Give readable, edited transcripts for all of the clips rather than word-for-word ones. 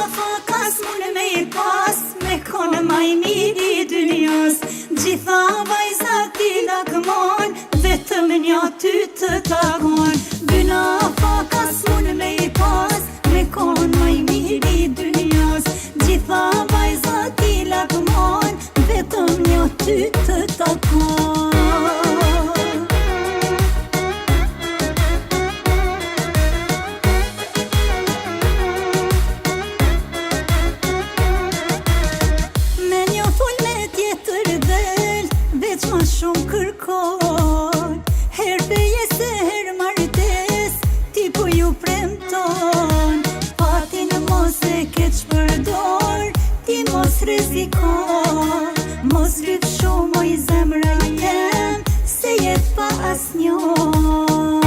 fakas mune me I pas, me konë maj miri dynjas. Gjitha vajzat I lakmon, vetëm një ty të takon. Dyna fakas mune me I pas, me konë maj miri dynjas. Gjitha vajzat I lakmon, vetëm një ty të takon. Ma shumë kërkon, her beje se her martes, ti po ju premton. Patin mos e keq përdor, ti mos rezikon. Mos lyp shumë oj zemra jem, se jet pa asnjën.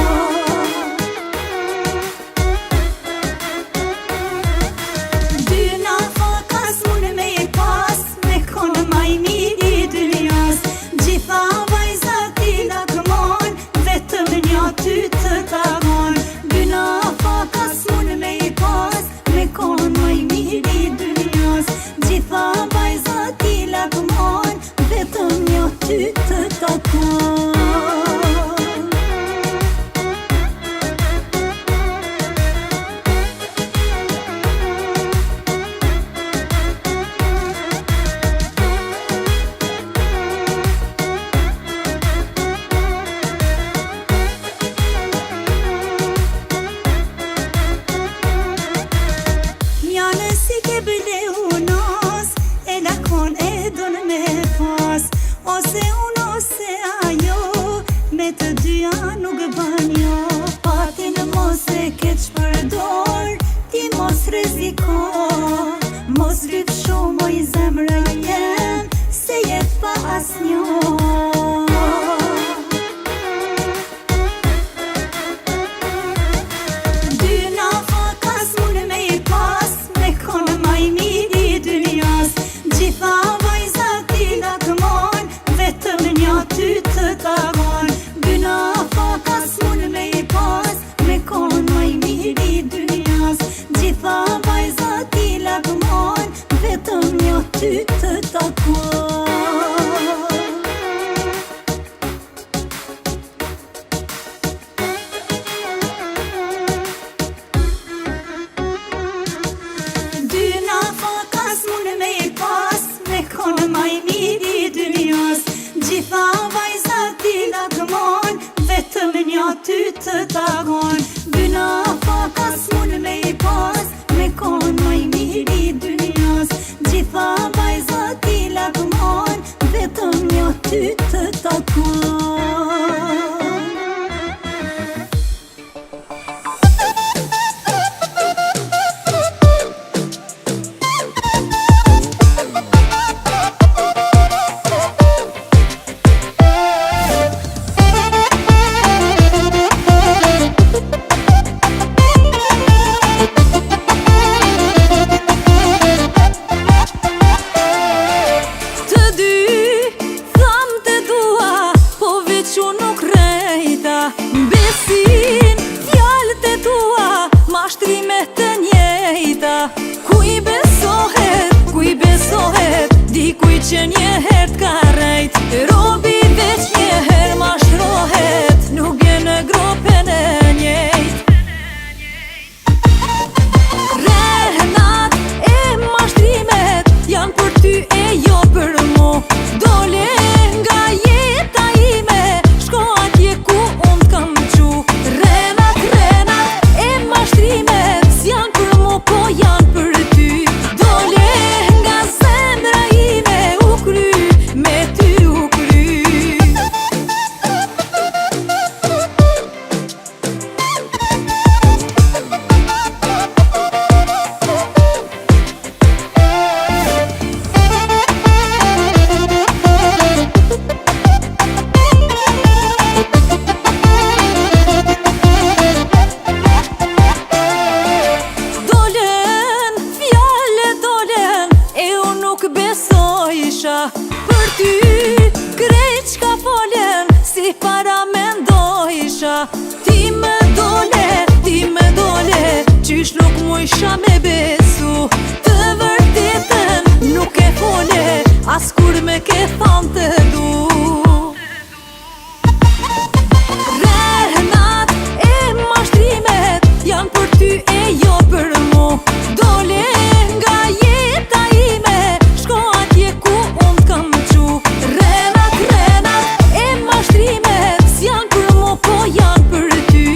Dyna fakas mune me I pas, me konë maj miri dynjas. Gjitha vajzat I lakmon, vetëm një ty të takon. Dyna fakas mune me I pas, me konë maj miri dynjas. Gjitha vajzat I lakmon, vetëm një ty të takon. Ose unë ose ajo, me të dyja nuk bën jo. Patin mos e keq përdor, ti mos reziko. Mos lyp shumë oj zemra jem, se jet pa asnjën. Dyna fakas mune me I pas, me konë maj miri dynjas. Gjitha vajzat I lakmon, vetëm një ty të takon. Dyna fakas mune me I pas, me konë maj miri dynjas. Gjitha vajzat I lakmon, vetëm një ty të takon. Dyna fakas mune me I pas, me konë maj miri dynjas. Gjitha vajzat I lakmon, vetëm një ty të takon. Dyna fakas mune me I pas, me konë maj miri dynjas. Gjitha vajzat I lakmon, vetëm një ty të takon. Besin, fjallët e tua, mashtrimet të njejta. Kuj besohet, dikuj që njëherë t'ka rejt. Robi veç njëherë mashtrohet, nuk e në gropen e njejt. Rehnat e mashtrimet, janë për ty e jo për mu. Dole nga jeta ime, shko atje ku unë t'kam qu. Renat e mashtrimet, s'janë për mu po janë për ty. Dole nga zemra ime, u kry, me ty u kry. Për ty krejt qka folem, si para mendojisha. Ti me dole, qysh nuk mu isha me besu. Të vërtetën nuk e fole, as kur me ke thanë të du. Rrenat e mashtrimet janë për ty e jo për mu. Dole nga jeta ime, shko atje ku unë t'kam qu. Rrenat e mashtrimet s'janë për mu, po janë për ty.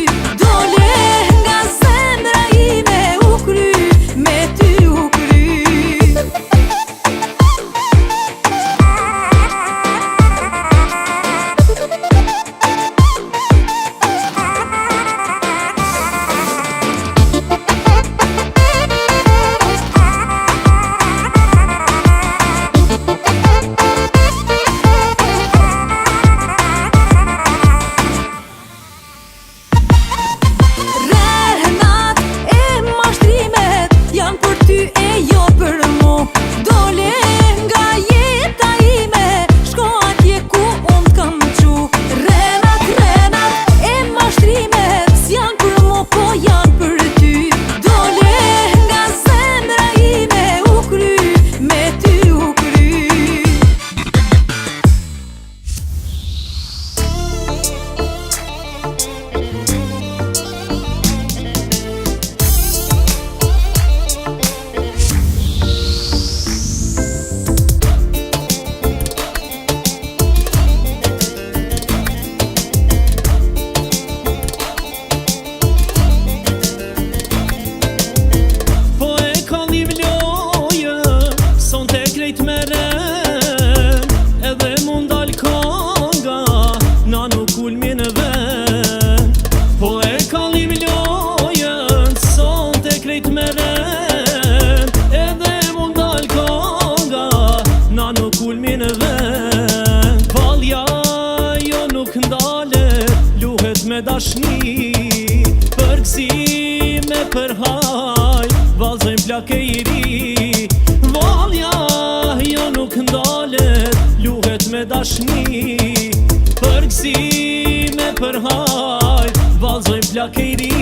Dole nga zemra ime, u kry, me ty u kry. Dashni, për gëzime për haj, valzojmë plake i ri. Valja jo nuk ndalet, luhet me dashni, për gëzime për haj, valzojmë plake i ri.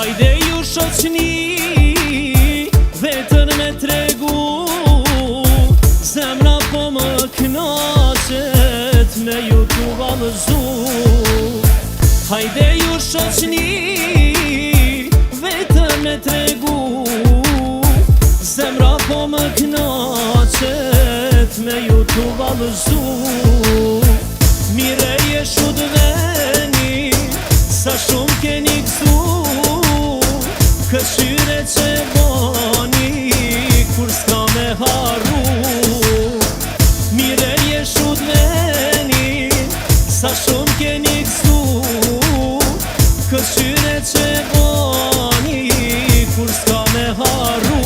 Hajde ju shoqni, vetën me tregu, zemra po më knaqet me ju t'u vallëzu. Hajde ju shoqni, vetën me tregu, zemra po më knaqet me ju t'u vallëzu. Mire jeshu dëveni, sa shumë keni gëzu, këshyre që boni, kur s'ka me haru. Mire jeshu dveni, sa shumë keni gëzu, këshyre që boni, kur s'ka me haru.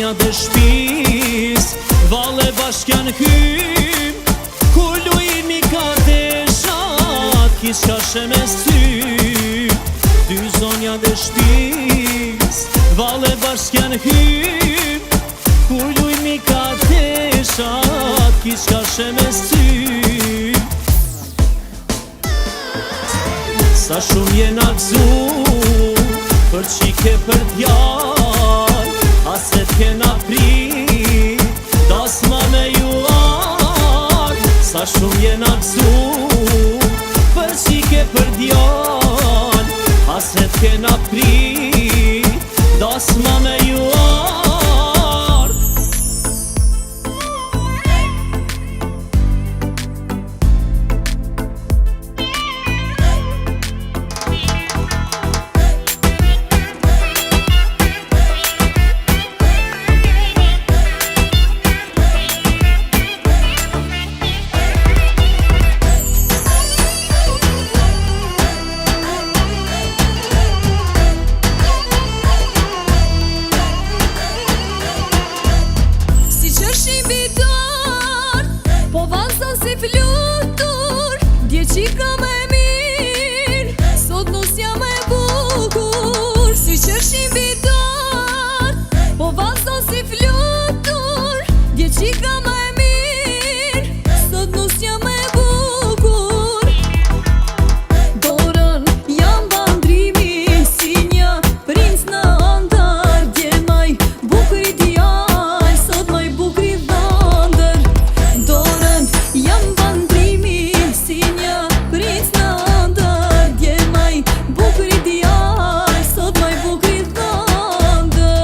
zonja dhe shpis Vale bashkjan hym Kur lujmi ka deshat Kisha shemes ty Dy zonja dhe shpis Vale bashkjan hym Kur lujmi ka deshat Kisha shemes ty Sa shumë jena gzu Për qike për djall Aset kena prit Das ma me juar Sa shumë jena gzu Për qike për djall Aset kena prit Das ma me juar Qika me mirë, sot nusja me bukur Si qërshin vitar, po vazhdon si flutur Dje qika me mirë, sot nusja me bukur Dorën jam bandrimi, si një princ në andar Dje maj bukri djaj, sot maj bukri vandër Dorën jam bandrimi, si një princ në ndër Dje maj bukri djaj Sot maj bukri dhëndër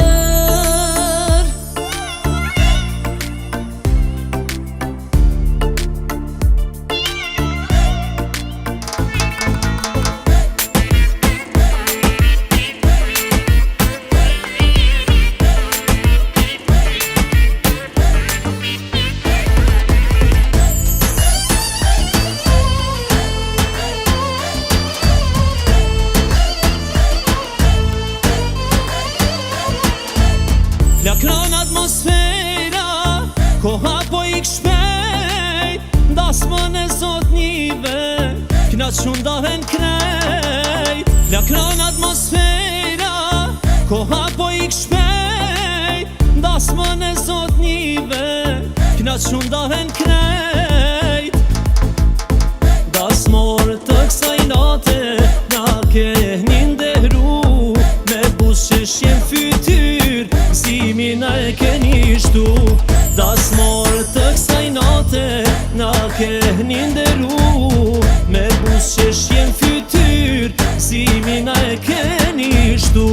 Flakron atmosfera Koha po ik shpejt Dasmën e zotnive Knat shundahen krejt Flakron atmosfera Koha po ik shpejt Dasmën e zotnive Knat shundahen krejt Dasmor të kësaj nate Na kehni nderu Me bushesh jem fytyr Zimin a e keni shtu Dasmor të kësaj nate Na kehni nderu Me bushesh jem fytyr Zimin a e keni shtu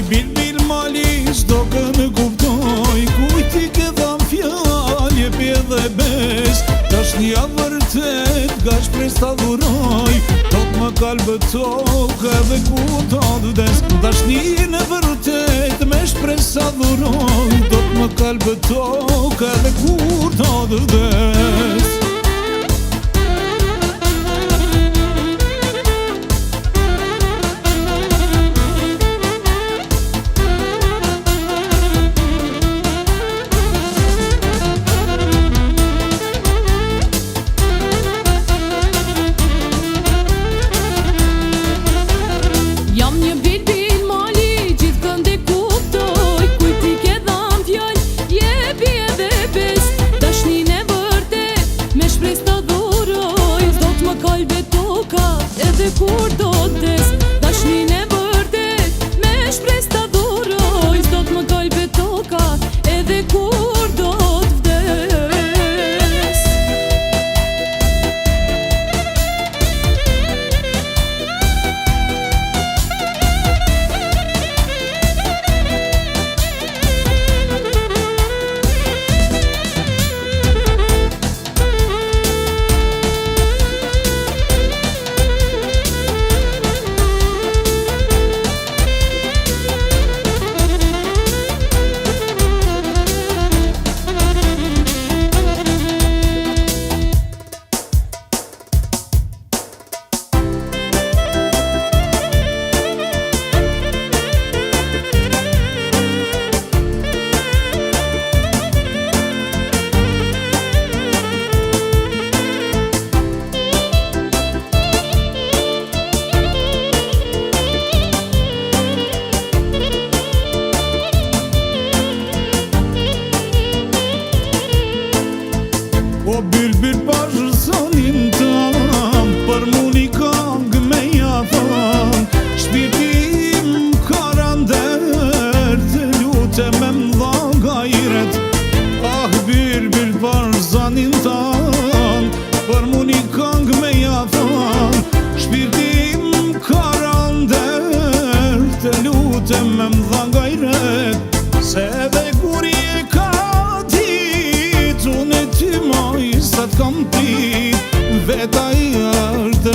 Bil mali s'do kë me kuptoj Kujti ke dham fjall je pje dhe bes Tash një vërtet ga shpres t'a dhuroj Tot më kalbë tokë edhe ku t'a dhdes Tash një në vërtet me shpres t'a dhuroj Tot më kalbë tokë edhe ku t'a dhdes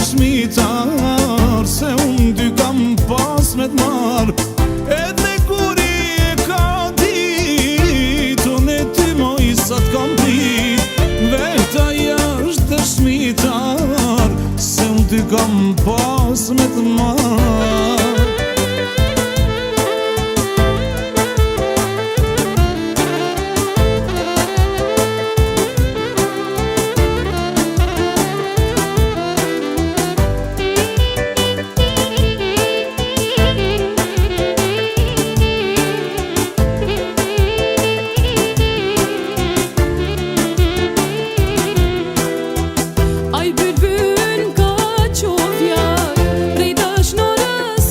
dëshmitar se unë dy kam pas me t'mar. Edhe kur i ka dit, unë e ty moj sa t'kam prit, vetë aja është dëshmitar se unë dy kam pas me t'mar. Aj bylbyn ka qofjar, prej dashnorës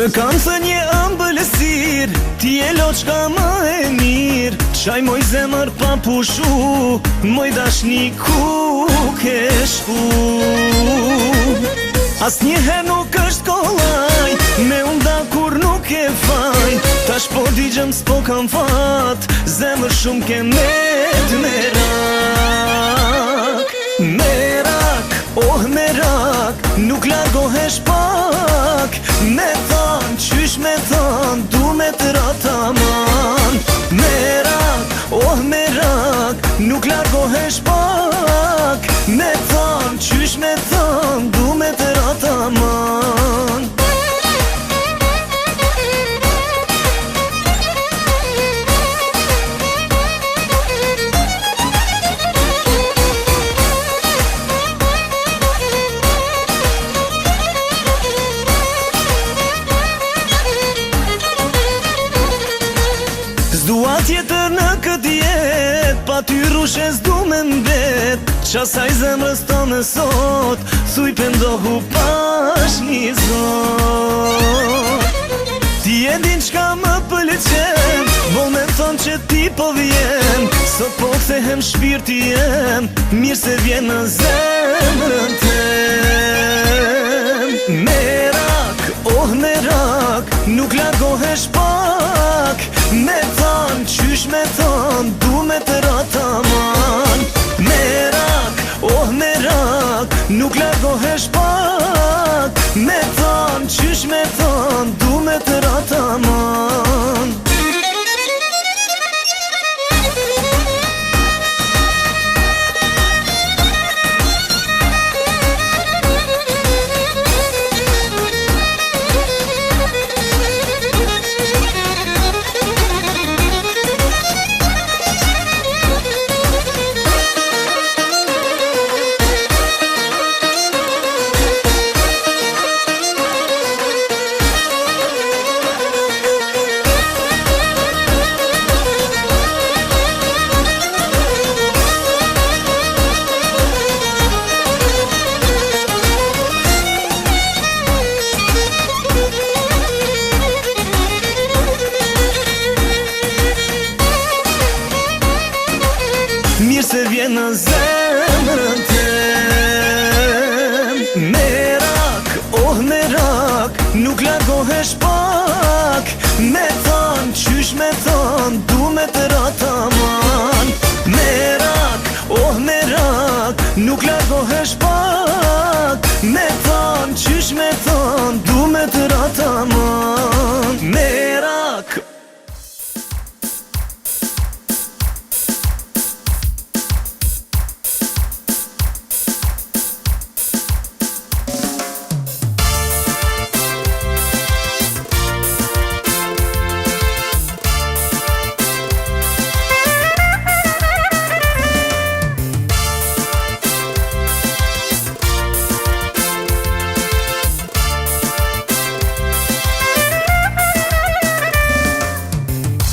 Kam thë një ëmbëlsir, ti e loçka më e mirë. Qaj moj zemër pa pushu, moj dashni ku ke shku. As njëher nuk është kollaj, me unda kur nuk e faj. Tash po digjem s'po kam fat, zemër shumë ke met merak. Merak, oh merak, nuk largohesh pak. Me than, qysh me than, du me të rataman. Merak, oh merak, nuk largohesh pak. Me than, qysh me than, du me të rataman. S'dua tjetër në këtë jet, pa ty rushe s'du me mbet. Qasaj zemrës tonë sot, thuj pëndohu pash një zot. Ti e din qka më pëlqen, vol me thonë që ti po vjen. Sot po kthehem shpirti jem, mirë se vjen në zemrën tem. Merak, oh merak, nuk largohesh pak. Me than, qysh me than, du me të rataman. Merak, oh merak, nuk largohesh pak. Me than, qysh me than, du me të rataman. Mirë se vjen në zemrën tem. Merak, oh merak, nuk largohesh pak. Me than, qysh me than, du me të rataman. Merak, oh merak, nuk largohesh pak. Me than, qysh me than, du me të rataman. Merak.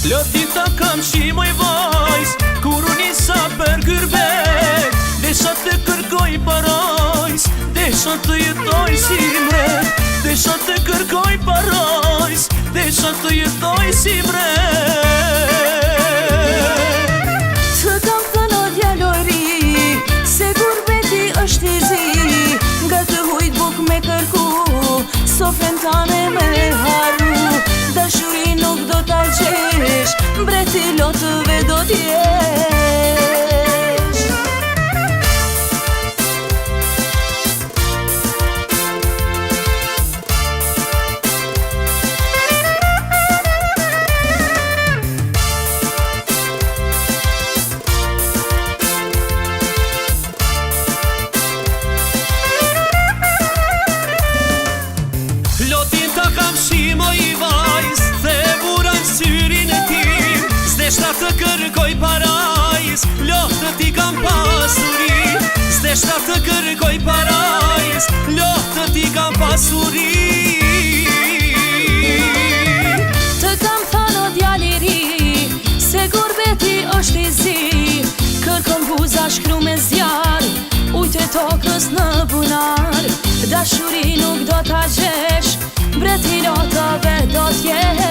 Lotita kam shimoj vajs, kur unë nisa për gyrbet. Desha të kërkoj parajs, desha të jetoj si mret. Desha të kërkoj parajs, desha të jetoj si mret. Të kam thënë o djallori, se gurbeti është i zi. Nga të hujt buk me kërku, sofren tane me haru. Dashuri nuk do t'a gjesh, mbreti lotëve do t'jesh. Lotin ta kam shimo i vajs, dhe buran syrin e tim. Zdeshta të kërkoj parajs, lotë ti kam pasuri. Zdeshta të kërkoj parajs, lotë ti kam pasuri. Të kam thënë o djaliri, se gurbeti është i zi. Kërkon buza shkru me zjar, ujtë e tokës në bunar. Dashuri nuk do t'a gjesh, mbreti lotave do t'jesh.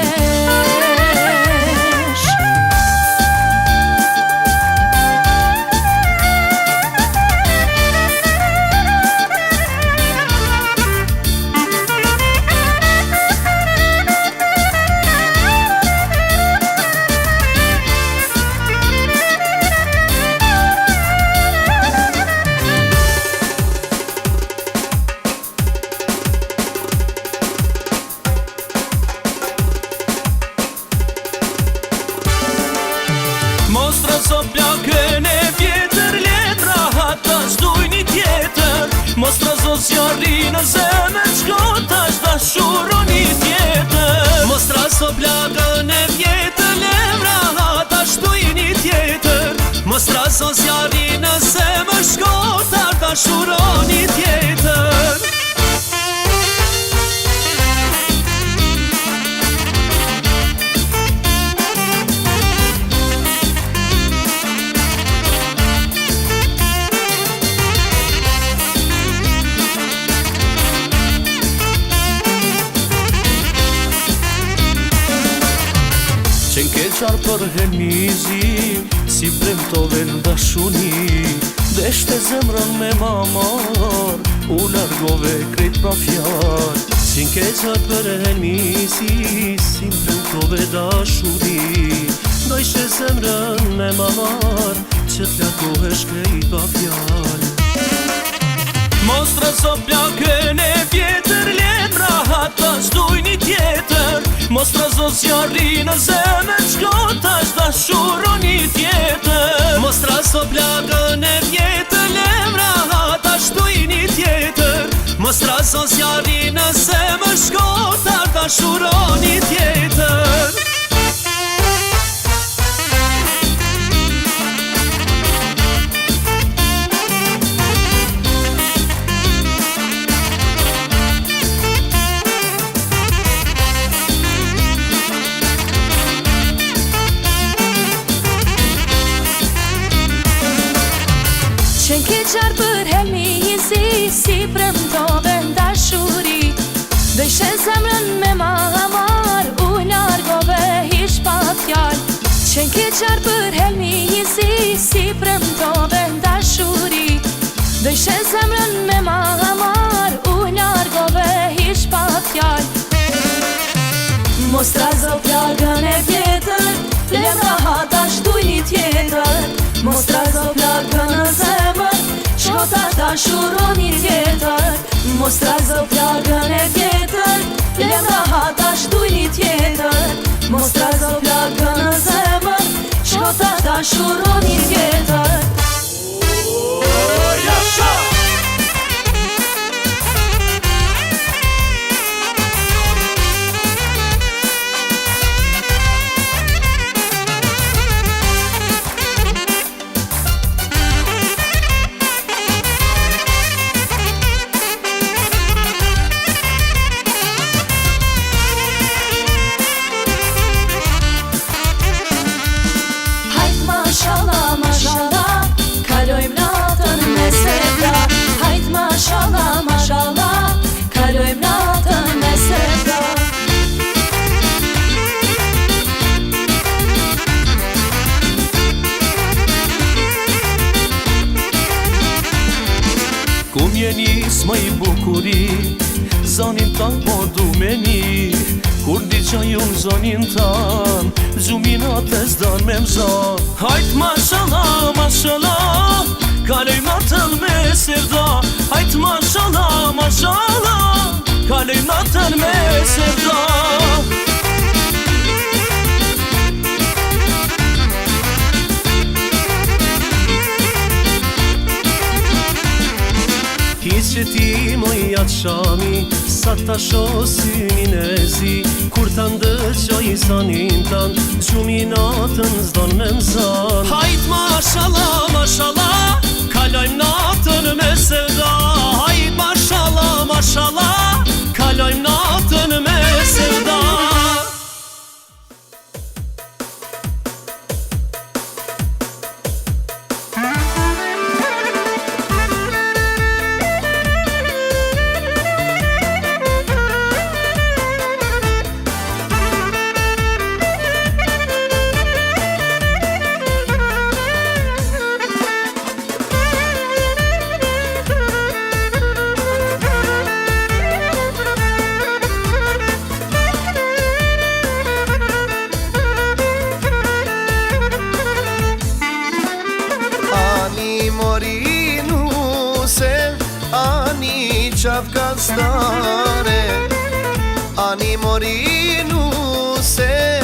Mostra so plakën e vjetër, letra hata shtuj një tjetër. Mostra so zjarri në zemër, qko tash dashuro një tjetër. Mostra so plakën e vjetër, letra hata shtuj një tjetër. Mostra so zjarri në zemër, qko tash dashuro një tjetër. Qenë ke qarë për hemizi, si premtove në dashuni. Deshte zemrën me mamar, u largove krejt pa fjall. Qenë ke qarë për hemizi, si premtove dashuni. Dojshte zemrën me mamar, që t'largohesh krejt pa fjall. Mostra so plakën e vjetër, letra hata shtuj një tjetër. Mostra so zjarri në zemër, qko tash dashuro një tjetër. Mostra so plakën e vjetër, letra hata shtuj një tjetër. Mostra so zjarri në zemër, qko tash dashuro një tjetër. Qenë ke qarë për helmizi, si premtove në dashuri. Dojshe zemrën me mamar, u largove hish pa fjall. Qenë ke qarë për helmizi, si premtove në dashuri. Dojshe zemrën me mamar, u largove hish pa fjall. Mostra zo plagën e vjetër, letra hata shtuj një tjetër. Mostra zo plagën në zemër, qko tash dashuro një tjetër. Mostra zo plagën e vjetër, letra hata shtuj një tjetër. Mostra zo plagën në zemër, qko tash dashuro një tjetër. Mashallah, mashallah, kalojmë natën me sevda. Hajt mashallah, mashallah, kalojmë natën me sevda. Ku mjenis më i bukuri, zonin tanë po du meni. Kur di qa junë zonin tanë, gjuminat e zdan me mzan. Hajt mashallah, mashallah, kalojmë natën me sevda. Hajt mashallah, mashallah, kalojmë natën me sevda. Hiç që ti moj atë shami, sa ta shosynin e zi. Kur ta ndëqoj zanin tan, gjuminatën zdon me mzan. Hajt mashallah, mashallah, kalojmë natën me sevda. Hajt mashallah, mashallah, kalojmë natën me sevda. qafgastare, ani morinu se,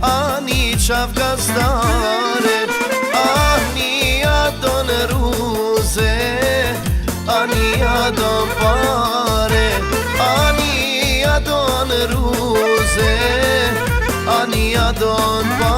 ani qafgastare, ani adon ruze, ani adon pare, ani adon ruze, ani adon pare.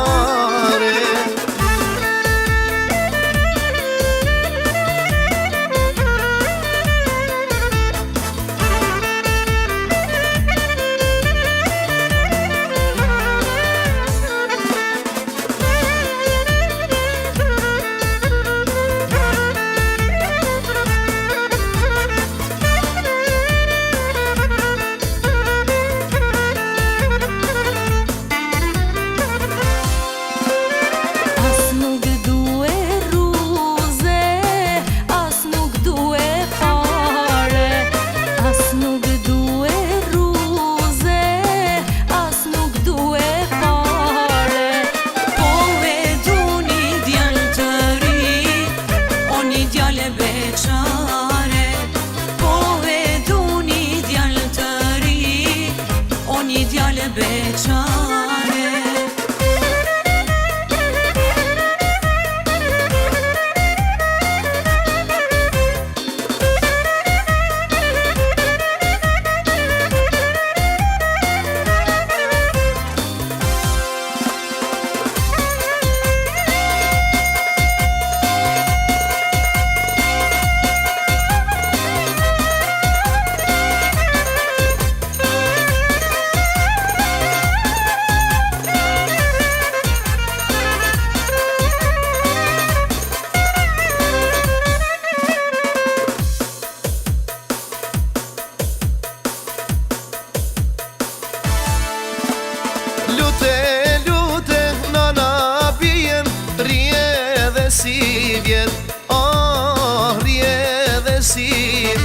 Si vjet, oh, rje dhe si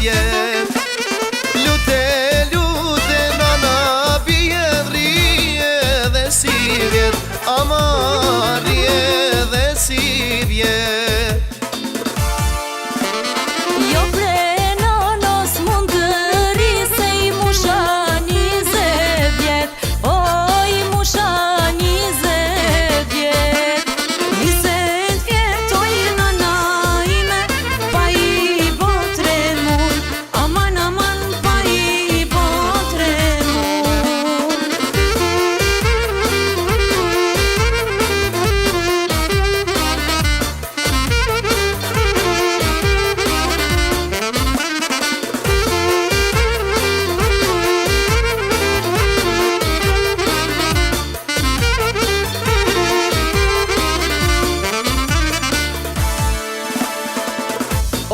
vjet. Lute, lute, nana vjet, rje dhe si vjet, ama rje dhe si vjet. Jo bre nana s'mund të ri se I musha 20 vjet, o I musha 20 vjet. 20 vjet o I nana ime, pa I bo tremur, aman aman pa I bo tremur.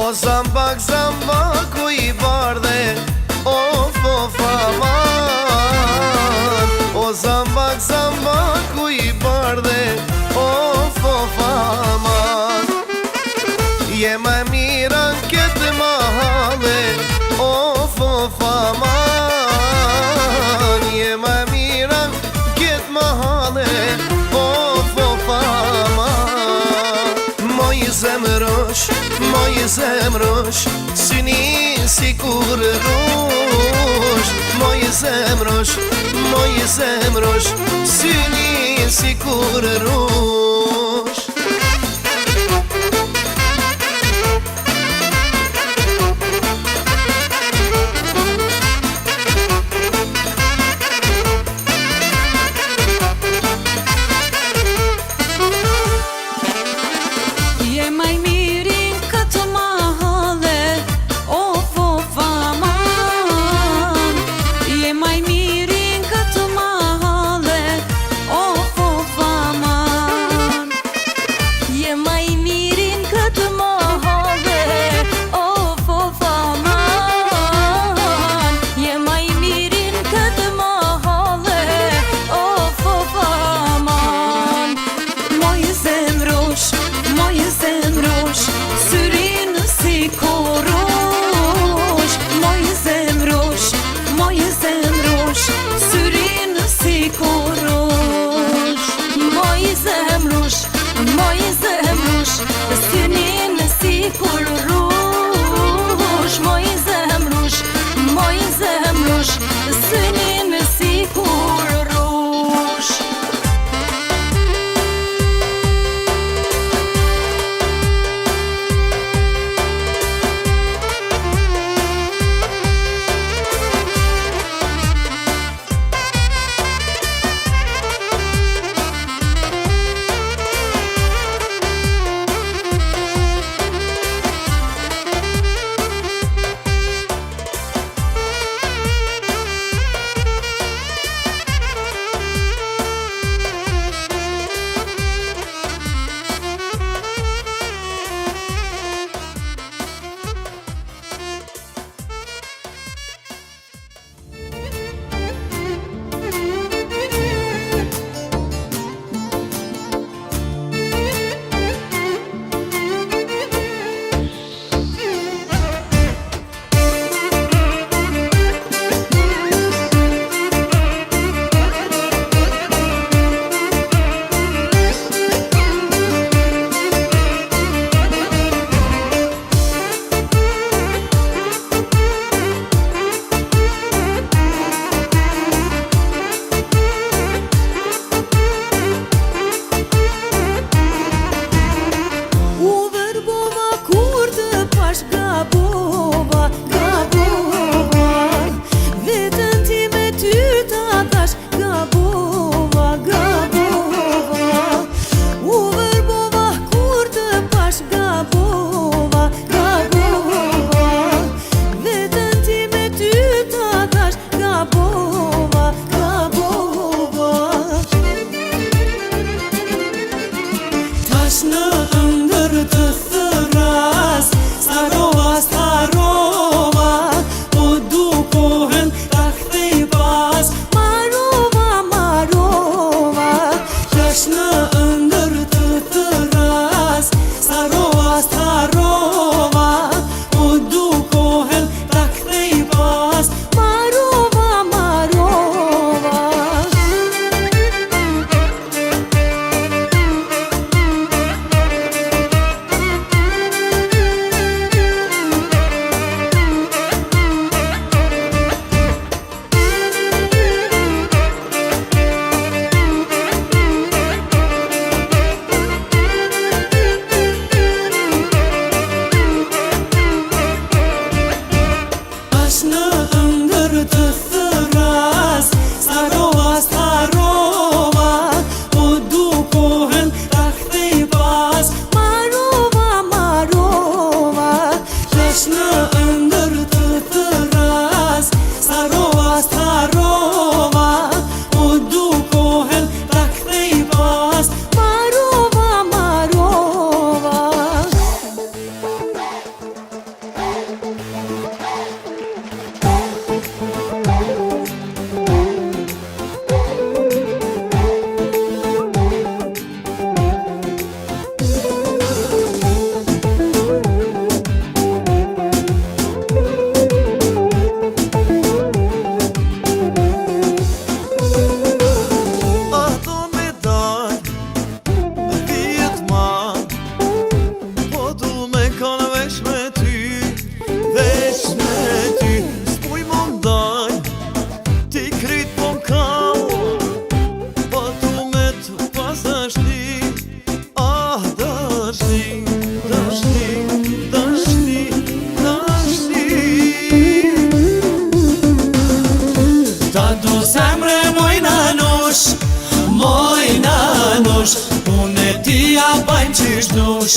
O zambak, zambak u I bardhe, of aman. O zambak, zambak u I bardhe, of aman. Je më mira këtë mahale, of aman. Je më mira këtë mahale, of aman. Moj zemrosh, syni si kur rush. Moj zemrosh, syni si kur rush. Je maj mirin këtë mahale, of aman. Je maj mirin këtë mahale, of aman. Je maj mirin këtë mahale, of aman. Je maj mirin këtë mahale, of aman. Moj zemrosh, Tash në ëndër të thëras Starova, starova Po dukohen ta kthej pas Marova, marova Tash në ëndër të thëras Starova, starova Po dukohen ta kthej pas Marova, marova Tash në ëndër të thëras Starova, starova Po dukohen ta kthej pas Marova, marova Tash në ëndër të thëras Starova, starova Po dukohen ta kthej pas Marova, marova Ato me dal me vjet ma Po du me kanë veç me ty Veç me ty S'puj më ndaj Ti krit po m'kau Po du me të pas dashni Ah, dashni Dashni, dashni, dashni Ta du zemre moj nanush Unë e ti ja bajnë qish dush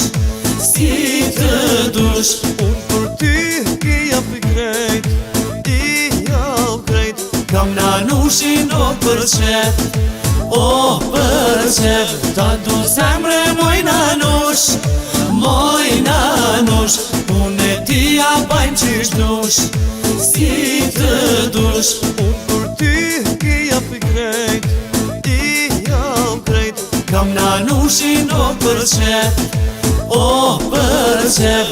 Si të dush Unë për ty ki jap i krejt I jap krejt Kam nanushin o për qef O për qef Ta du zemre moj nanush Unë e ti ja bajnë qish dush Si të dush Unë për ty ki jap i krejt I jap krejt Kam nanushin o për qef O për qef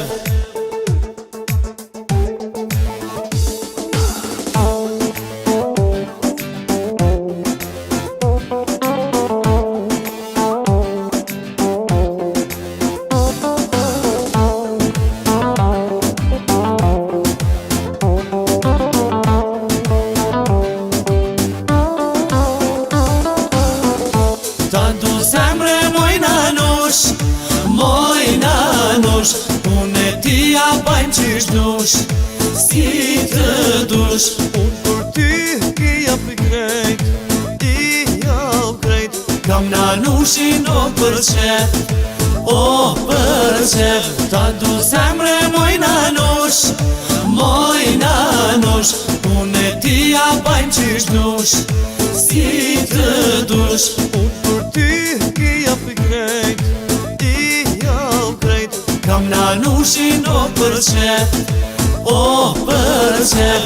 Ta du zemre moj nanush Unë e ti ja bajnë qish dush Si të dush Unë për ty ki jap i krejt I jap krejt Kam nanushin o për qef O për qef Ta du zemre moj nanush Unë e ti ja bajnë qish dush Si të dush Unë për ty ki jap i krejt I jap krejt Kam nanushin o për qef O për qef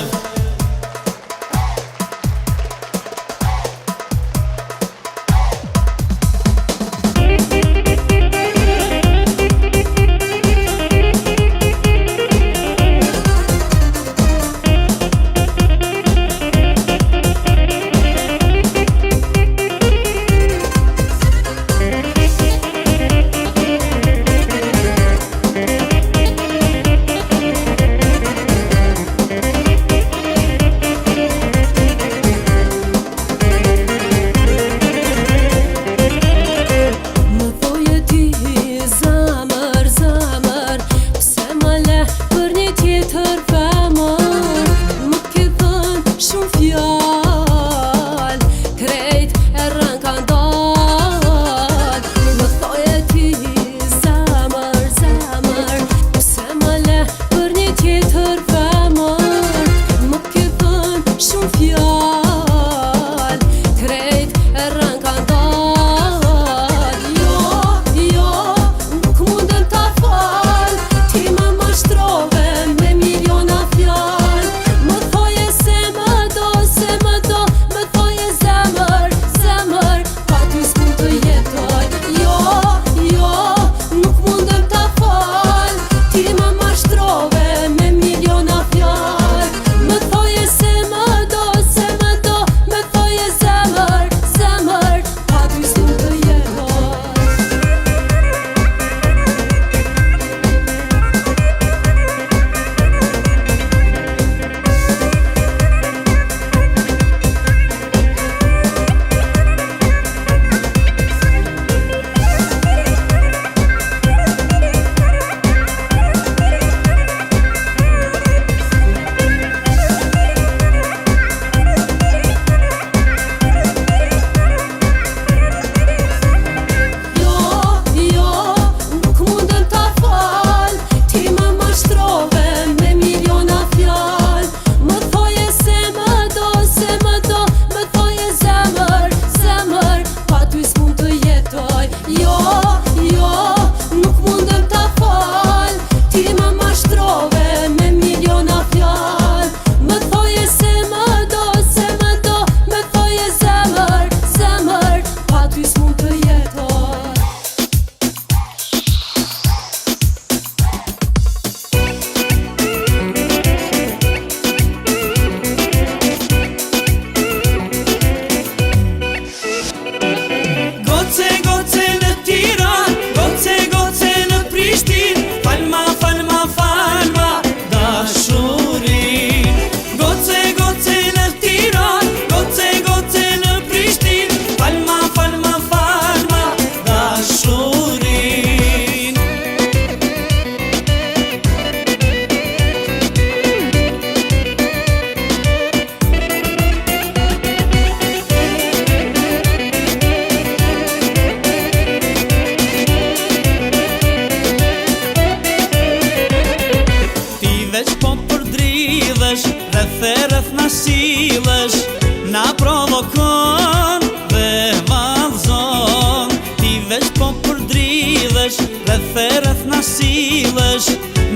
provokon dhe vallzon. Ti veç po përdridhesh dhe therreth na sillesh,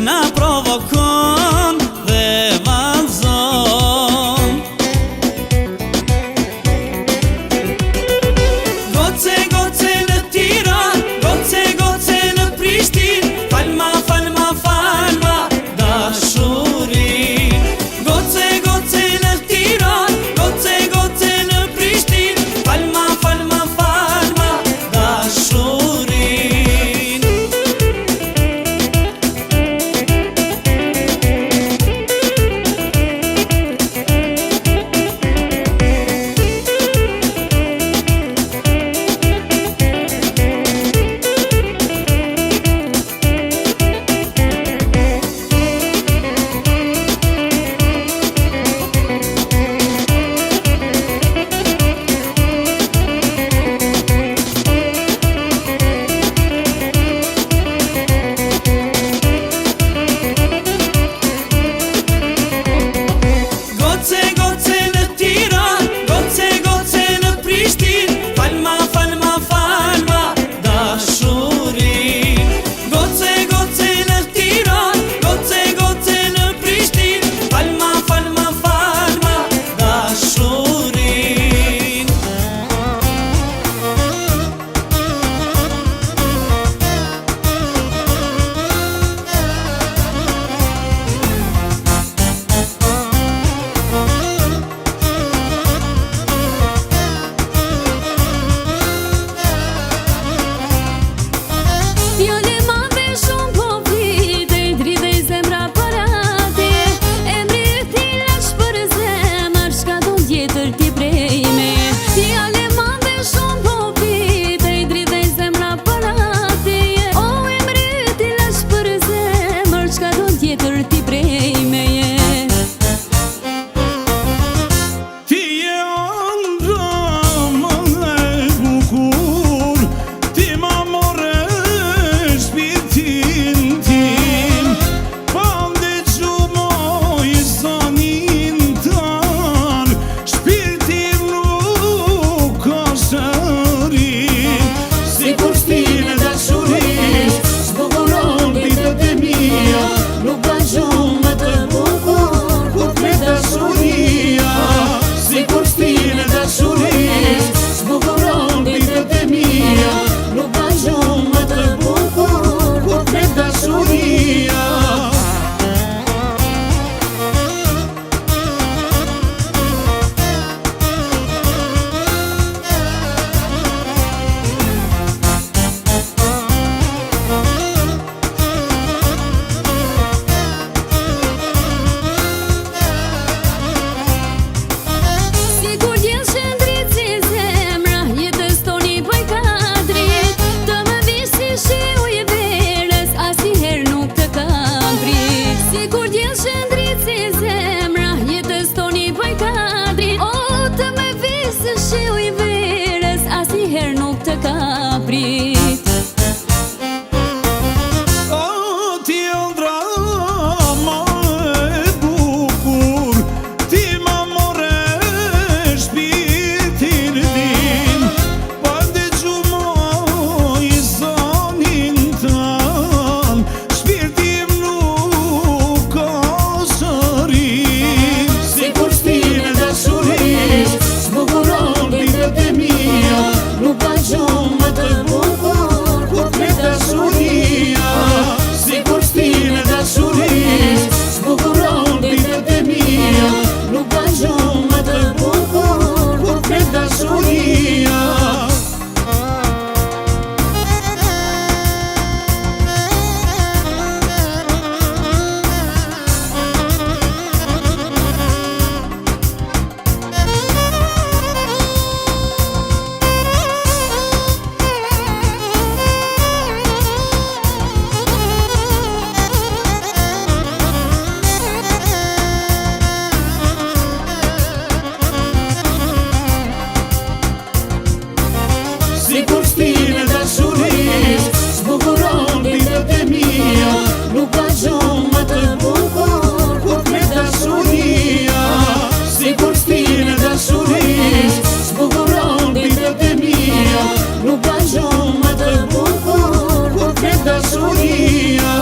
na provokon dhe vallzon. Goce, goce në Tiranë, goce, goce në Prishtinë, falma, falma, falma, dashuri. Goce, goce në Tiranë, goce, goce në Prishtinë, falma, falma, falma, dashuri. dasuria.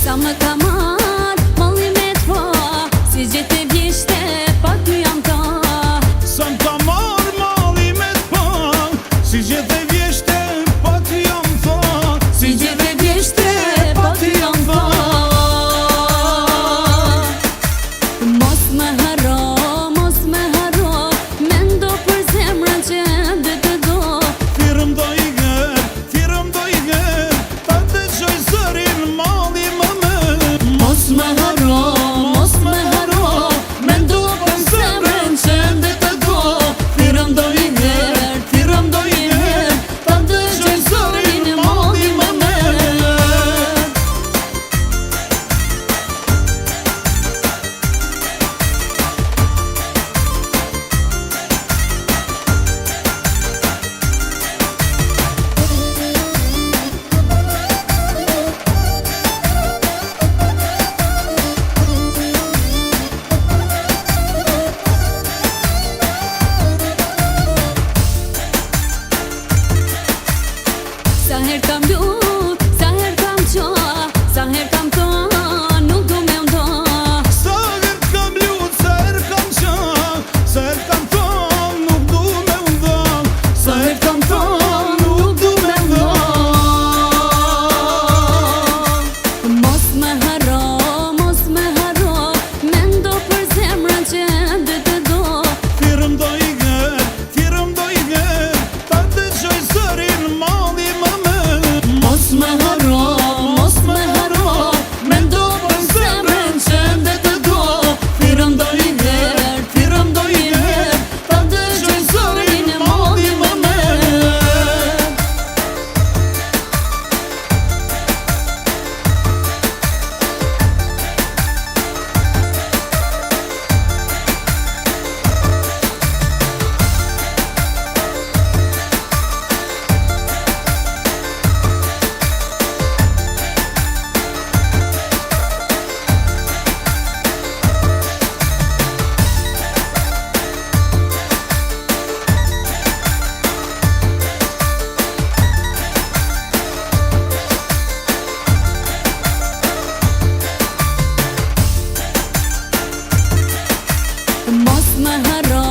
Sa më ka marrë malli me t'pa, si gjithë e vjeshte pa ty jam ta. Sa m'ka marrë malli me t'pa, si gjithë e vjeshte pa ty jam tha. Si gjithë e vjeshte pa ty jam ta. Mos me haro, mendo për zemrën që ende të do. Thirëm do i gër, ta të qoj zërin malli më Mos me haro, mendo për zemrën që ende të do. Thirëm do i her, ta dëgjoj zërin malli më Sa her kam lut, sa her kam qa, sa her kam ta, nuk du me nda. Sa her kam lut, sa her kam qa, sa her kam ta, nuk du me unda. Sa her kam ta, nuk du me unda. Mos me haro, mendo për zemrën që ende të do. Thirëm do i gër, ta të qoj zërin malli më Mos me haro, mendo për zemrën që ende të do. Thirëm do i her, ta dëgjoj zërin malli më Mos me haro,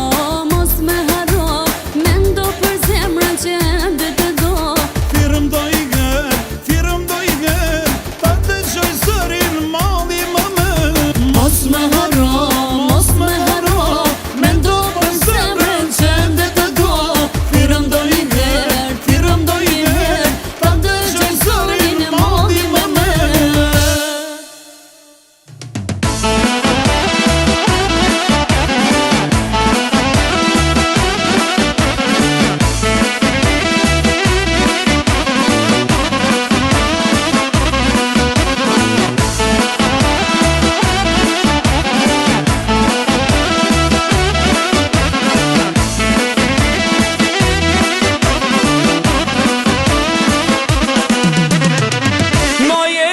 mendo për zemrën që ende të do. Thirëm do i gër, ta të qoj zërin malli më Mos me haro, mendo për zemrën që ende të do. Thirëm do i her, ta dëgjoj zërin malli më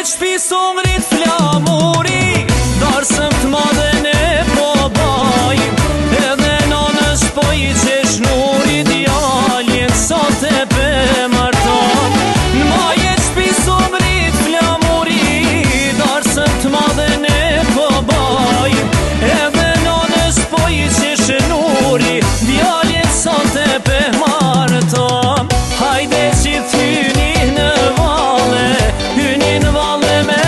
Shpisong rrit flamuri, darsëm t'madhen e babaj. Edhe nanës po i qesh nuri, djalin sa te pe martan. N'majet shpisong rrit flamuri, darsëm t'madhen e babaj. Edhe nanës po i qesh nuri, djalin sa te pe martan. Hajde që t'hyni në valle, hyni në valle me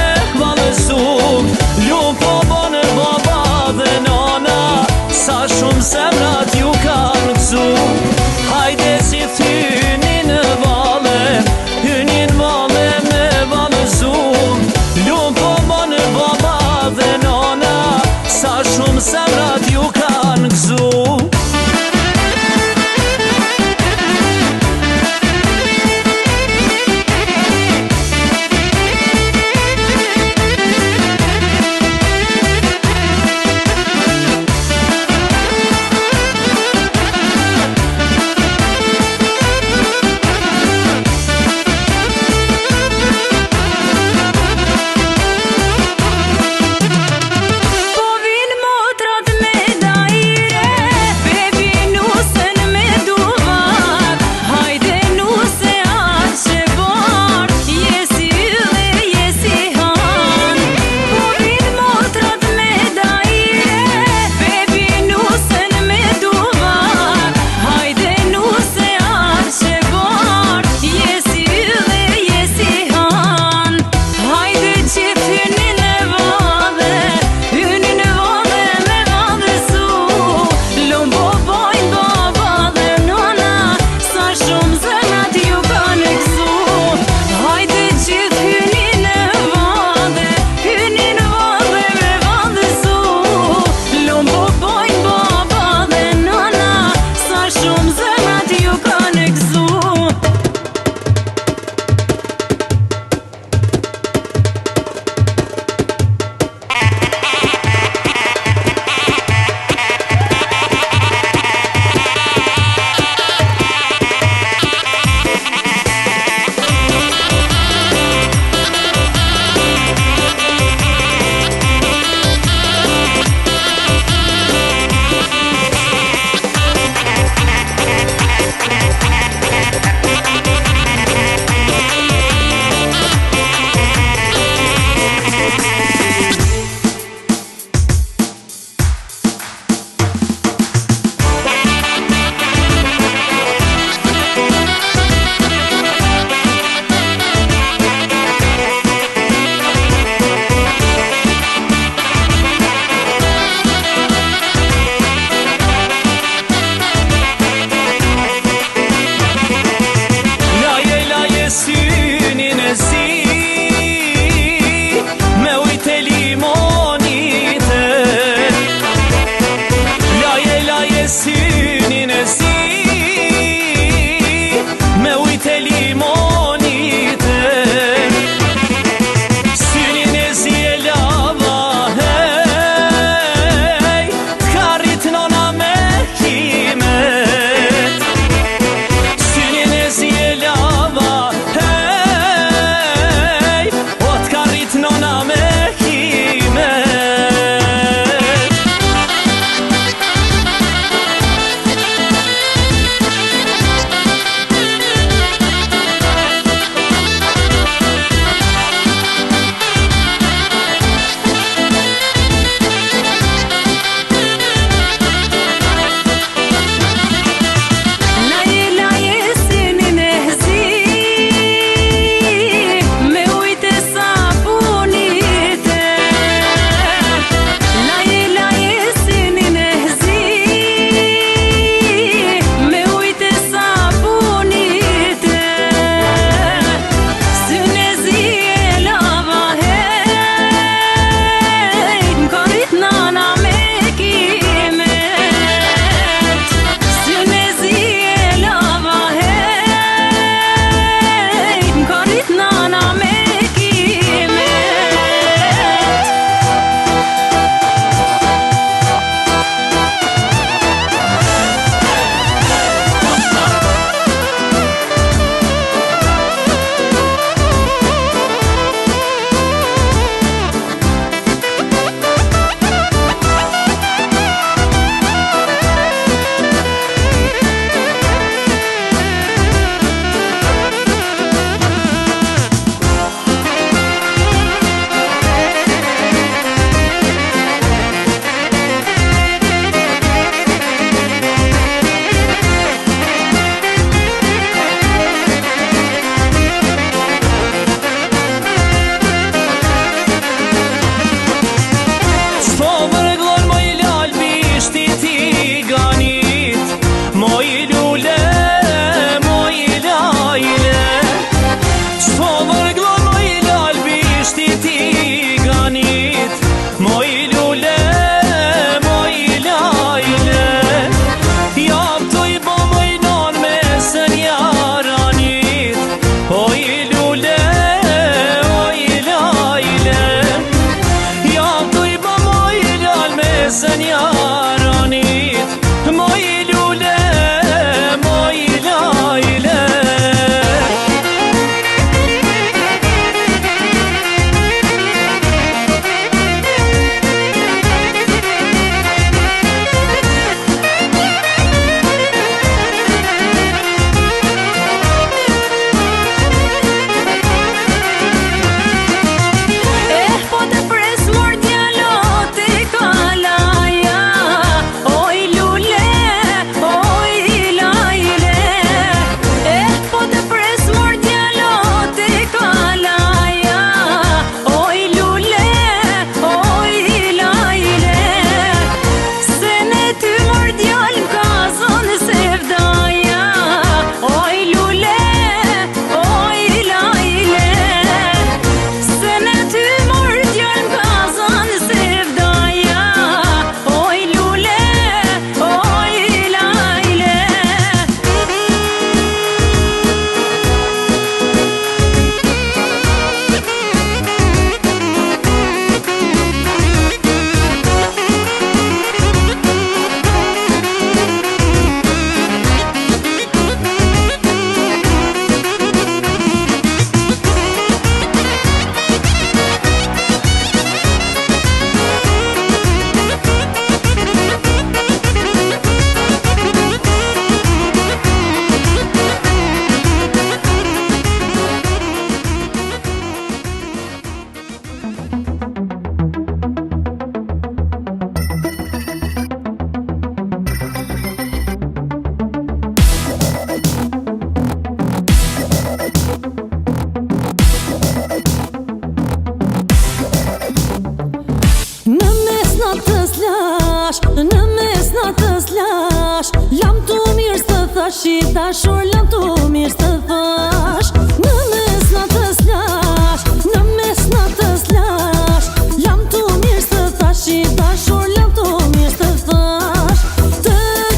tash I dashur lam tu mirë të thash Në mes natës lash, në mes natës lash Lam tu mirë të thash I dashur lam tu mirë të thash Të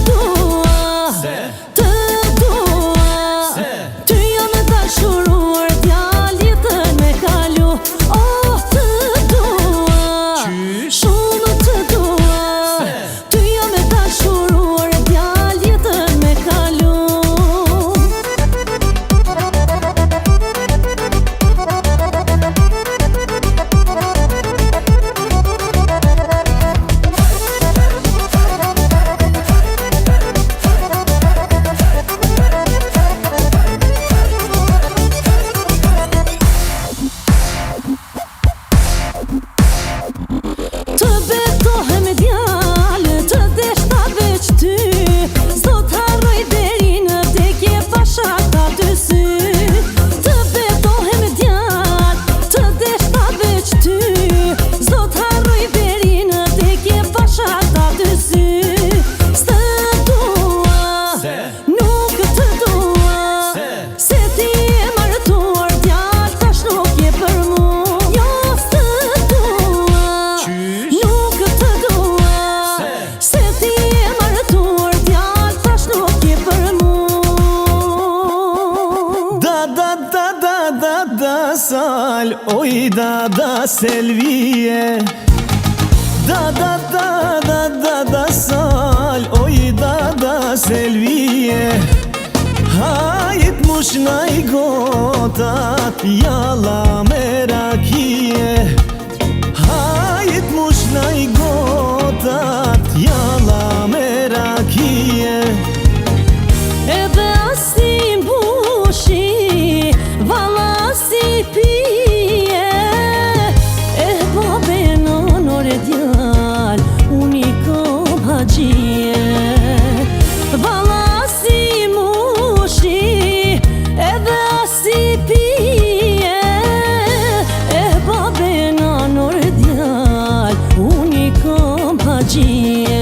dua, të dua Ty jam e dashuruar djal jetën me kalu Oh, të dua, shumë të dua Ty jam e dashuruar djal jetën me kalu Të betohem djallë, të deshta veç ty S'do t'harroj deri në vdekje bashaka dy sy Të betohem djallë, të deshta veç ty S'do t'harroj deri në vdekje bashaka dy sy S'të dua, nuk të dua Se ti e martuar djallë, tash nuk je për mu Jo, s'të dua Nuk të dua Se ti e martuar djallë Tash nuk je për mu Da sal, oj da selvije Da sal, oj da selvije Hajt mush naj gotat jalla me rakije Hajt mush naj gotat jalla me rakije Edhe asi mbushi Valla asi pije E babe nonore djal Unë I kom haxhije Valla asi mushi Edhe asi pije E babe nonore djal Unë I kom haxhije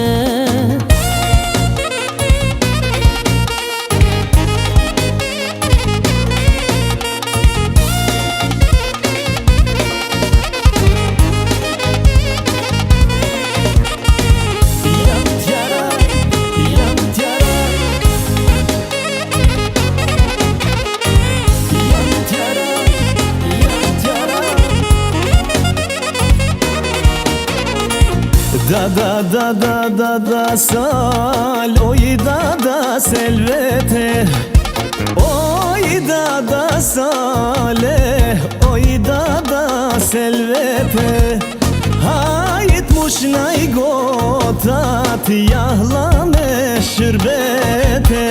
Da sal, oj da selvete Oj da sale, oj da selvete Hajt mush naj gotat jahla me shërbete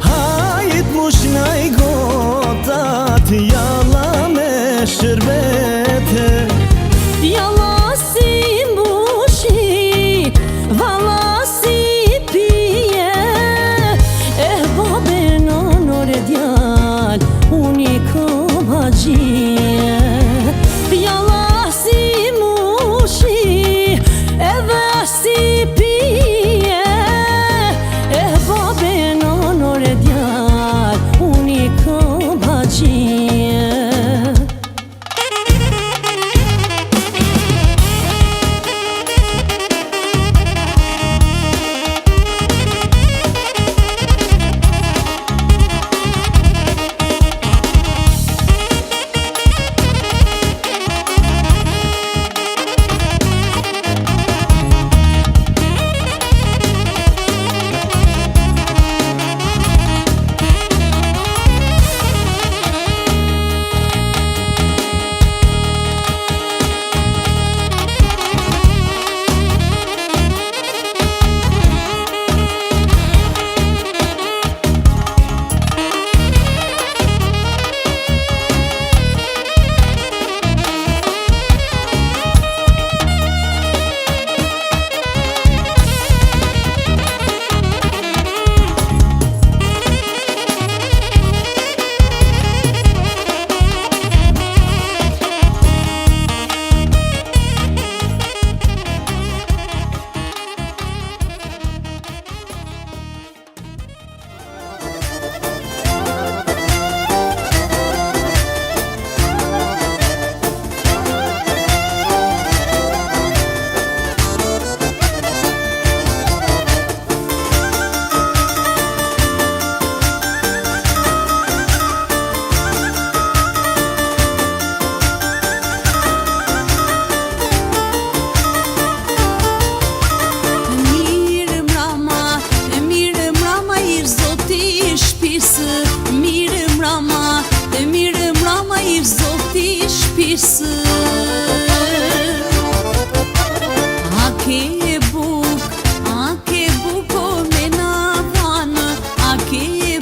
Hajt mush naj gotat jahla me shërbete Jalla si mbushi, valla si pije E babe nonore djal, unë I kom haxhije Jalla si mbushi, edhe si pije E babe nonore djal, unë I kom haxhije shpirsë. A ke buk o me na vanë, a ke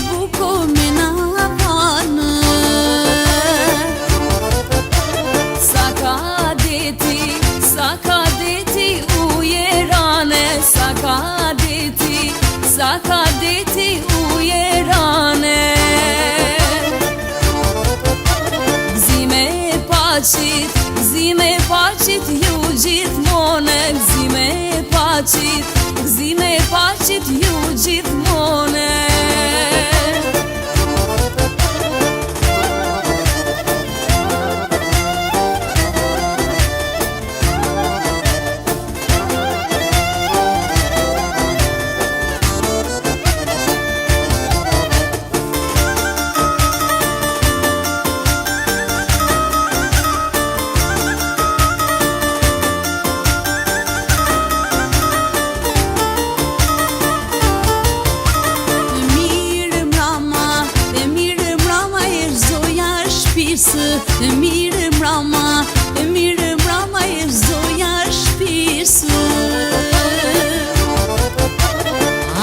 buk o me na vanë. Sa ka deti ujerane, sa ka deti ujerane. Gzime paqit ju gjithmone, gzime paqit ju gjithmone. Mirë mrama e zoja shpirsë. A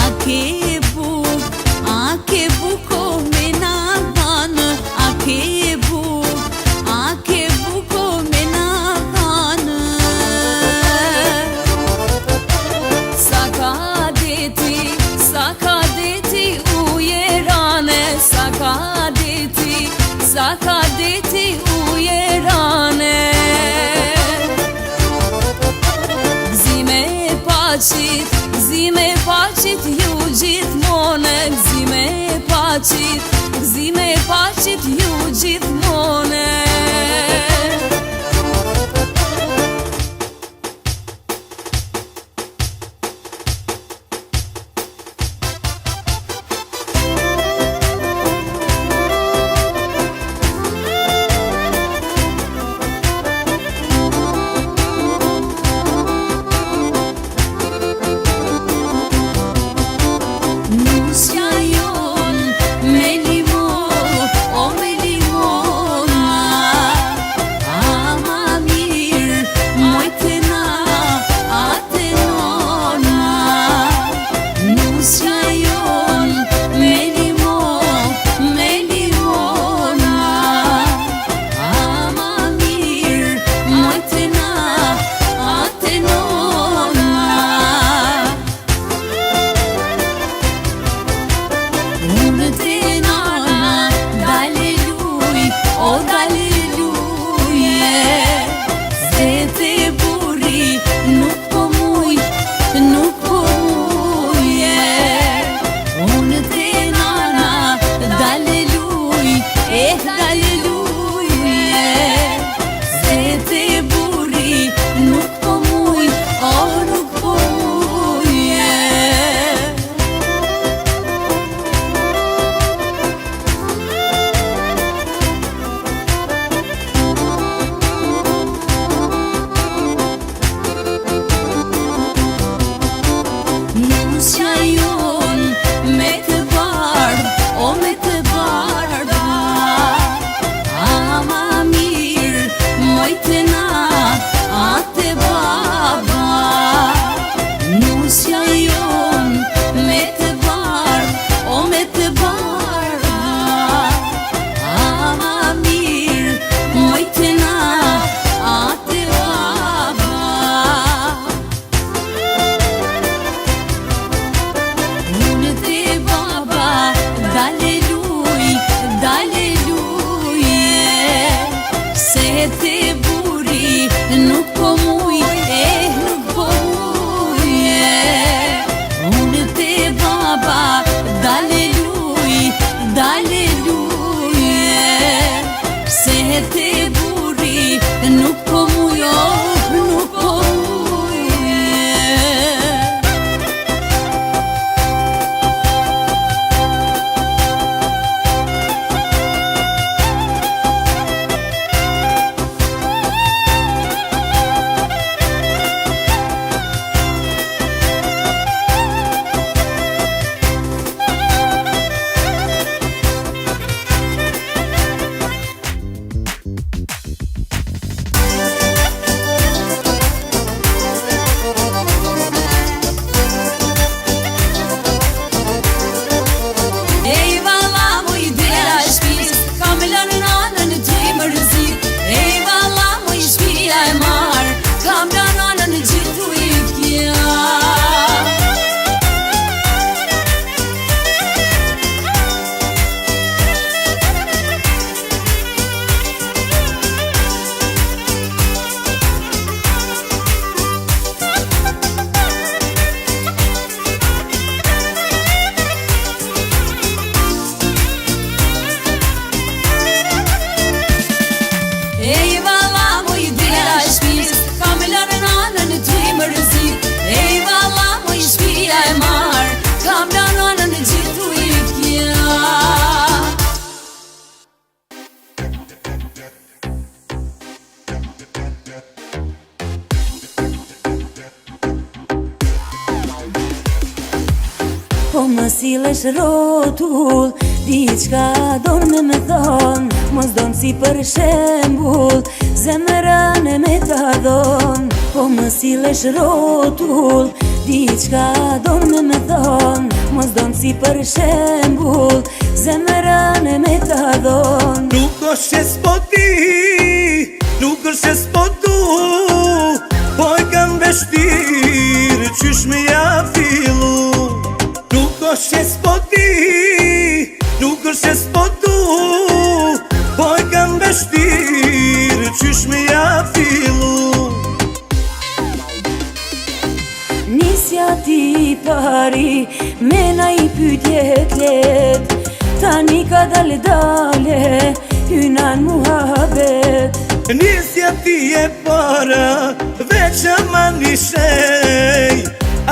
ke buk o me na vanë, a ke buk o me na vanë. Sa ka deti ujerane, sa ka deti ujerane. Gzime paqit ju gjithmone, gzime paqit ju gjithmone. Nusja jon me limon, o me limona, ama mirë mojtena ate nona. Nusja jon me limona, ama mirë mojtena ate nona. Unë te nana, dale luj, o dale luje. Se te burri nuk po muj, Unë te nana, dale luj, dale luje. Se te burri nuk po muj, nuk po muje. Nusja jon me të bardh, o me të bardha, ama mirë mojtena ate baba. Nusja jon me të bardh, o me të bardha, ama mirë mojtena ate baba. Unë te baba, dale luje. Se te burri nuk po muj, nuk po muje. Unë te baba, dale luje. Se te burri nuk po muj, nuk po muje. më sillesh rotull, diçka don me thon, mos don si për shembull, zemrën e me ta dhon. Po më sillesh rotull, diçka don me thon, mos don si për shembull, zemrën e me ta dhon. Nuk është që s'po ti, nuk është që s'po tu, po e kam veshtirë qysh me ja fillu. Nuk është që s'po ti, nuk është që s'po tu, po e kam veshtirë qysh me ja fillu. Nisja ti pari, mena i pytje klet, tani ka dale hynan muhabet. Nisja ti e para, veç ama një shej,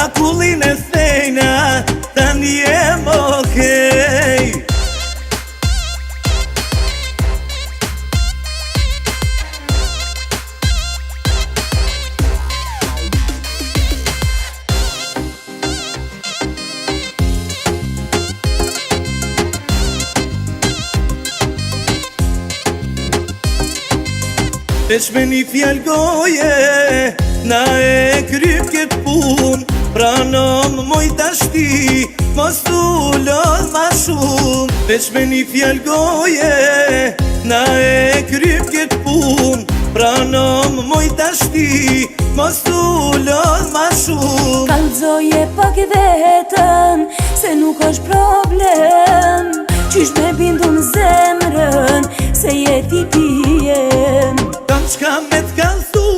akullin e thejna, tani jem okej. Veç me një fjall goje, na e kryp këtë pun, pranom moj tashti, mos t'u lodh ma shumë. Veç me një fjall goje, na e kryp këtë pun, pranom moj tashti, mos t'u lodh ma shumë. Kallzoje pak vetën, se nuk është problem, qysh me bindu në zemrën, se jeti pijem. Kam qka me t'kallzu,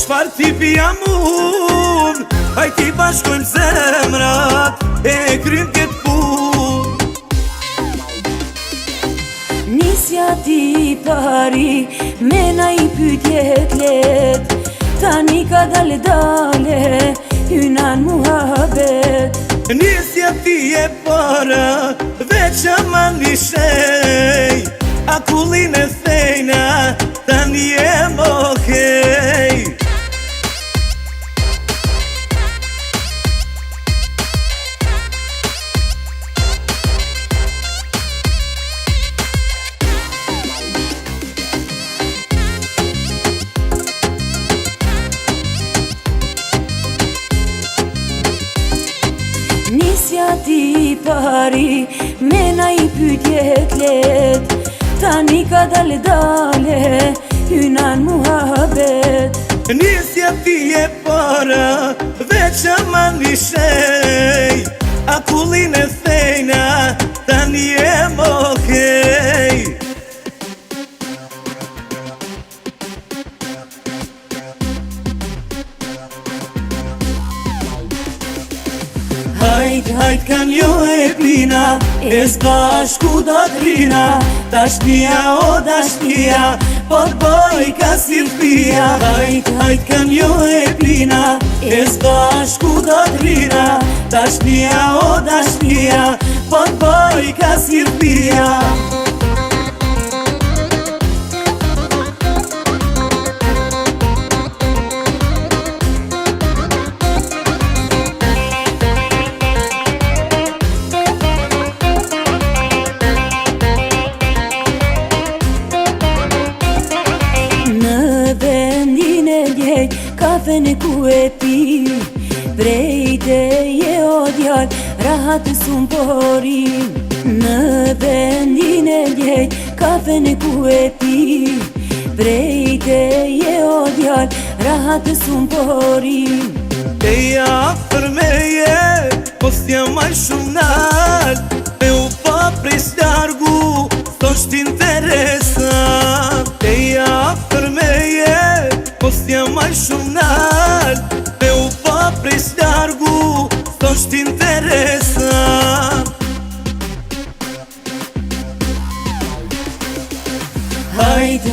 qfar tipi jam unë, hajti bashkojmë zemrat, e krym këtë pun. Nisja ti pari, mena i pytje klet, tani ka dale hynan muhabet. Nisja ti e para, veç ama një shej, akullin e thejna, tani jem okej. Nisja ti pari, mena i pytje klet, tani ka dale hynan muhabet. Nisja ti e para, veç ama një shej, akullin e thejna, tani jem okej. Hajt kan jo e plina, e s'bashku do t'rina, dashnia o dashnia, po t'boj ka sirpia. Hajt kan jo e plina, e s'bashku do t'rina, dashnia o dashnia, po t'boj ka sirpia. Kafen e ku e pi, brejte je o djall, rahat sun porin. Në vendin e djej, kafen e ku e pi, brejte je o djall, rahat sun porin. E afër me je, mos t'jam maj shumë nal, me u pa prej s'largu, s'osht interesant. E afër me je, mos t'jam maj shumë nal, me u pa prej s'largu, s'osht interesant.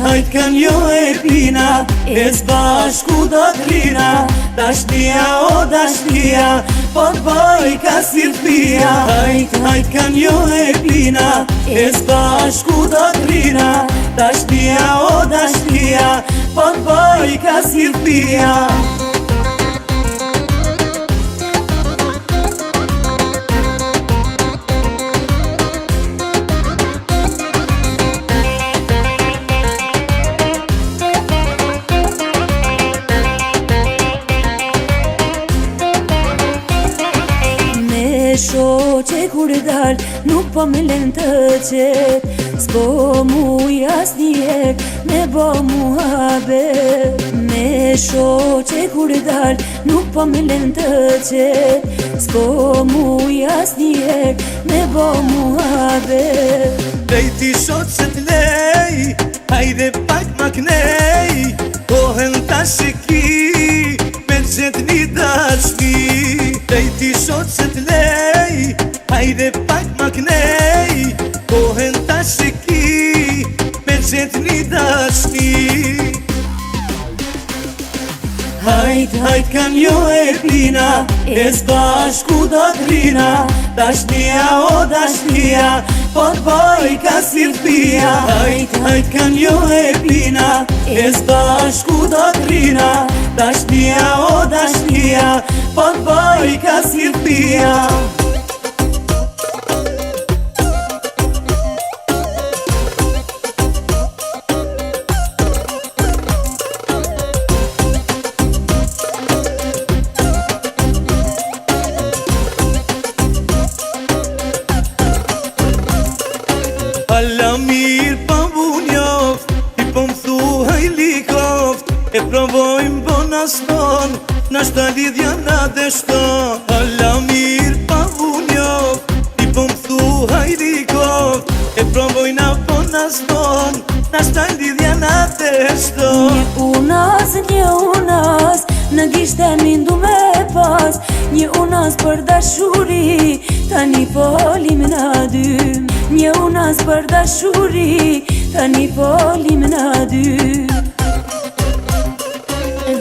Hajt kan jo e plina, e s'bashku do t'rina, dashnia o dashnia, po t'boj ka sirpia. Hajt kan jo e plina, e s'bashku do t'rina, dashnia o dashnia, po t'boj ka sirpia. dal, nuk po me len të qet. S'po mu jasnjek me bo muhabet. Me shoqe kur dal, nuk po me len të qet. S'po mu jasnjek me bo muhabet. Vejti shoqet lej, hajde pak ma knej. Kohen ta shiki, me qet një dashni. Vejti shoqet lej, hajde pak ma knej. Kohen ta shiki, me qet një dashni. Hajt kam jo e plina, e s'bashku do t'rina. Dashnia o dashnia, po t'boj ka si fia. Hajt kam jo e plina, e s'bashku do t'rina. Dashnia o dashnia, po t'boj ka si fia. Alla mirë pa mu njoft, ti po m'thuhaj likoft. E provojmë po naston, nashta lidhja na deshton. Alla mirë pa mu njoft, ti po m'thuhaj likoft. E provojna po naston, nashta lidhja na deshton. Një unas, në gishte mindu me pas. Një unas për dashuri, tani folim na dy. Një unas për dashuri, tani folim na dy.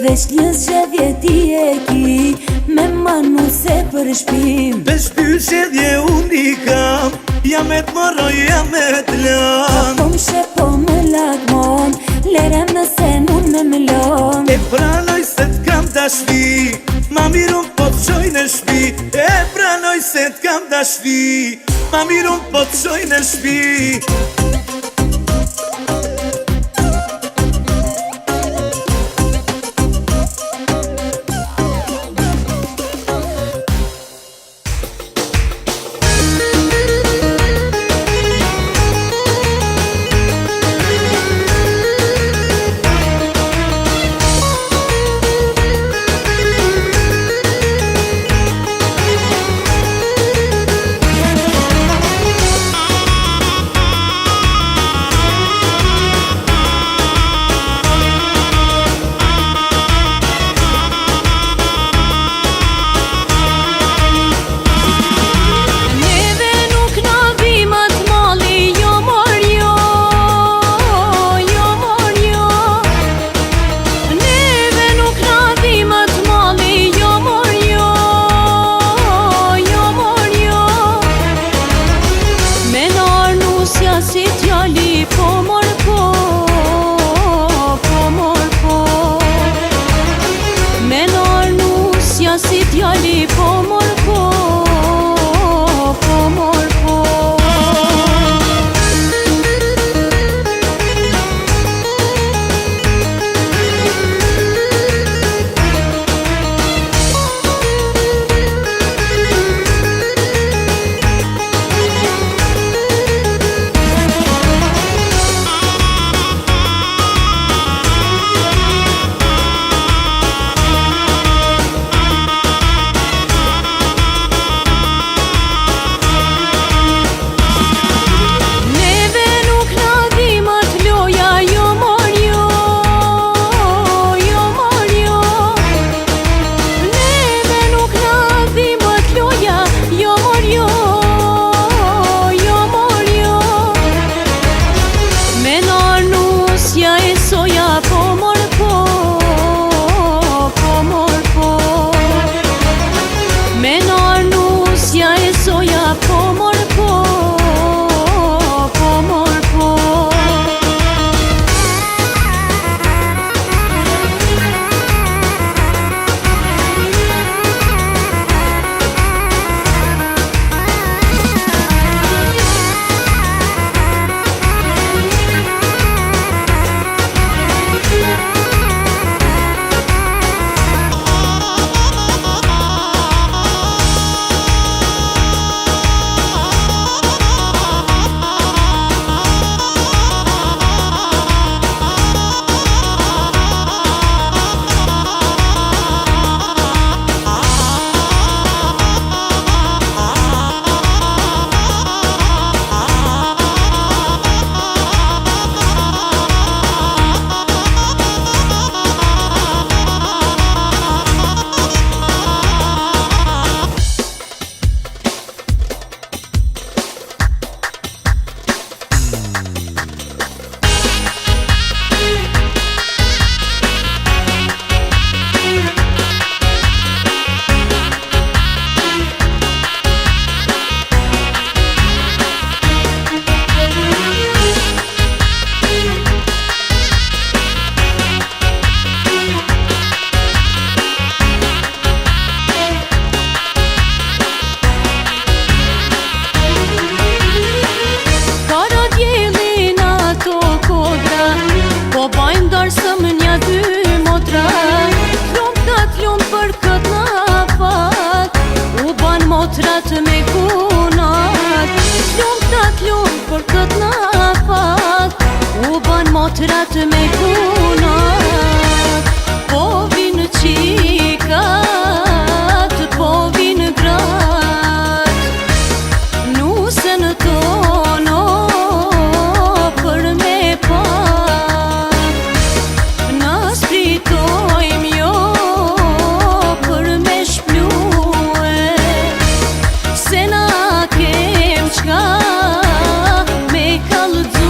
Veç një zgjedhje ti e ki, me manu se për shpim. Veç ty zgjedhje unë i kam, jam e t'moroj, jam e t'lan. Po m'she po më lagmon, lerem nëse nun me më lon. E pranoj se t'kam dashni, ma mirun po t'qoj në shpi. E pranoj se t'kam dashni, ma mirun po t'qoj në shpi. motrat me kunat, po vinë qikat, po vinë grat, nusën tono për me pa, na spritojmë jo për me shplue, se na kem qka me kallëzue.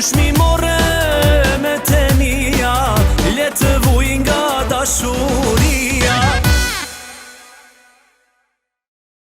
qysh mi